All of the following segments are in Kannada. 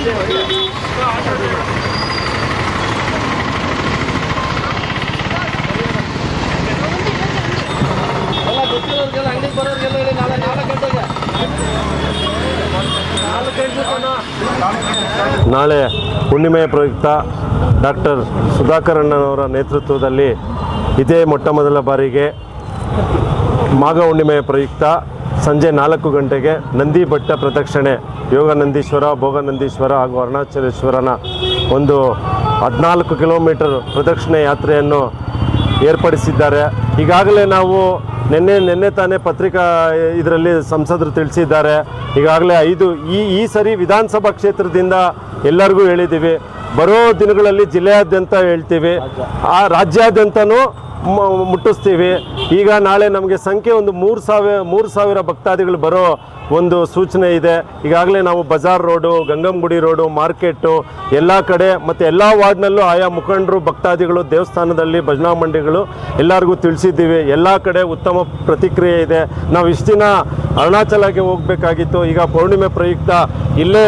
ನಾಳೆ ಹುಣ್ಣಿಮೆಯ ಪ್ರಯುಕ್ತ ಡಾಕ್ಟರ್ ಸುಧಾಕರ್ ಅಣ್ಣನವರ ನೇತೃತ್ವದಲ್ಲಿ ಇದೇ ಮೊಟ್ಟ ಮೊದಲ ಬಾರಿಗೆ ಮಾಘ ಹುಣ್ಣಿಮೆಯ ಪ್ರಯುಕ್ತ ಸಂಜೆ 4 ಗಂಟೆಗೆ ನಂದಿ ಬೆಟ್ಟ ಪ್ರದಕ್ಷಿಣೆ ಯೋಗಾನಂದೀಶ್ವರ, ಭೋಗಾನಂದೀಶ್ವರ ಹಾಗೂ ಅರುಣಾಚಲೇಶ್ವರನ ಒಂದು 14 ಕಿಲೋಮೀಟರ್ ಪ್ರದಕ್ಷಿಣೆ ಯಾತ್ರೆಯನ್ನು ಏರ್ಪಡಿಸಿದ್ದಾರೆ. ಈಗಾಗಲೇ ನಾವು ನಿನ್ನೆ ತಾನೇ ಪತ್ರಿಕಾ ಇದರಲ್ಲಿ ಸಂಸದರು ತಿಳಿಸಿದ್ದಾರೆ. ಈಗಾಗಲೇ ಈ ಸರಿ ವಿಧಾನಸಭಾ ಕ್ಷೇತ್ರದಿಂದ ಎಲ್ಲರಿಗೂ ಹೇಳಿದ್ದೀವಿ, ಬರೋ ದಿನಗಳಲ್ಲಿ ಜಿಲ್ಲೆಯಾದ್ಯಂತ ಹೇಳ್ತೀವಿ, ಆ ರಾಜ್ಯಾದ್ಯಂತನೂ ಮುಟ್ಟಿಸ್ತೀವಿ. ಈಗ ನಾಳೆ ನಮಗೆ ಸಂಖ್ಯೆ ಒಂದು 3,000 ಭಕ್ತಾದಿಗಳು ಬರೋ ಒಂದು ಸೂಚನೆ ಇದೆ. ಈಗಾಗಲೇ ನಾವು Bazaar road, Gangammagudi road, market ಎಲ್ಲ ಕಡೆ ಮತ್ತು ಎಲ್ಲ ವಾರ್ಡ್ನಲ್ಲೂ ಆಯಾ ಮುಖಂಡರು, ಭಕ್ತಾದಿಗಳು, ದೇವಸ್ಥಾನದಲ್ಲಿ ಭಜನಾ ಮಂಡಿಗಳು ಎಲ್ಲರಿಗೂ ತಿಳಿಸಿದ್ದೀವಿ. ಎಲ್ಲ ಕಡೆ ಉತ್ತಮ ಪ್ರತಿಕ್ರಿಯೆ ಇದೆ. ನಾವು ಇಷ್ಟು ದಿನ ಅರುಣಾಚಲಕ್ಕೆ ಹೋಗಬೇಕಾಗಿತ್ತು, ಈಗ ಪೌರ್ಣಿಮೆ ಪ್ರಯುಕ್ತ ಇಲ್ಲೇ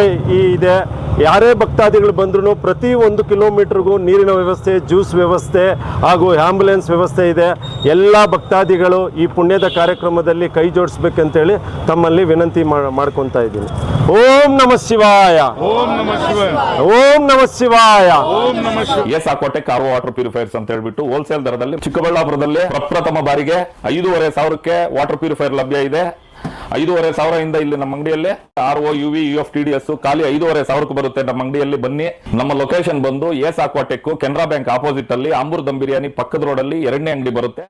ಇದೆ. ಯಾರೇ ಭಕ್ತಾದಿಗಳು ಬಂದ್ರೂ ಪ್ರತಿ 1 ಕಿಲೋಮೀಟ್ರಿಗೂ ನೀರಿನ ವ್ಯವಸ್ಥೆ, ಜ್ಯೂಸ್ ವ್ಯವಸ್ಥೆ ಹಾಗೂ ಆ್ಯಂಬುಲೆನ್ಸ್ ವ್ಯವಸ್ಥೆ ಇದೆ. ಎಲ್ಲ ಭಕ್ತಾದಿಗಳು ಈ ಪುಣ್ಯದ ಕಾರ್ಯಕ್ರಮದಲ್ಲಿ ಕೈ ಜೋಡಿಸ್ಬೇಕಂತೇಳಿ ತಮ್ಮಲ್ಲಿ ವಿನಂತಿ ಮಾಡ್ಕೊತಾ ಇದ್ದೀನಿ. ಓಂ ನಮಃ ಶಿವಾಯ, ಓಂ ನಮಃ ಶಿವಾಯ, ಓಂ ನಮಃ ಶಿವಾಯ, ಓಂ ನಮಃ ಶಿವಾಯ. ಎಸ್ಆಕೋಟೆಕ್ ಆರ್ಒ ವಾಟರ್ ಪ್ಯೂರಿಫೈರ್ಸ್ ಅಂತ ಹೇಳ್ಬಿಟ್ಟು ಹೋಲ್ಸೇಲ್ ದರದಲ್ಲಿ ಚಿಕ್ಕಬಳ್ಳಾಪುರದಲ್ಲಿ ಪ್ರಪ್ರಥಮ ಬಾರಿಗೆ 5,500ಕ್ಕೆ ವಾಟರ್ ಪ್ಯೂರಿಫೈರ್ ಲಭ್ಯ ಇದೆ. 5,500 ಇಂದ ಇಲ್ಲಿ ನಮ್ಮ ಅಂಗಡಿಯಲ್ಲಿ RO UV UF TDS ಖಾಲಿ 5,500ಕ್ಕೆ ಬರುತ್ತೆ. ನಮ್ಮ ಅಂಗಡಿಯಲ್ಲಿ ಬನ್ನಿ. ನಮ್ಮ ಲೊಕೇಶನ್ ಬಂದು ಎಸ್ಆಕೋಟೆಕ್ ಕೆನರಾ ಬ್ಯಾಂಕ್ ಆಪೋಸಿಟ್ ಅಲ್ಲಿ ಆಂಬೂರ್ ದಮ್ ಬಿರಿಯಾನಿ ಪಕ್ಕದ ರೋಡ್ ಅಲ್ಲಿ 2ನೇ ಅಂಗಡಿ ಬರುತ್ತೆ.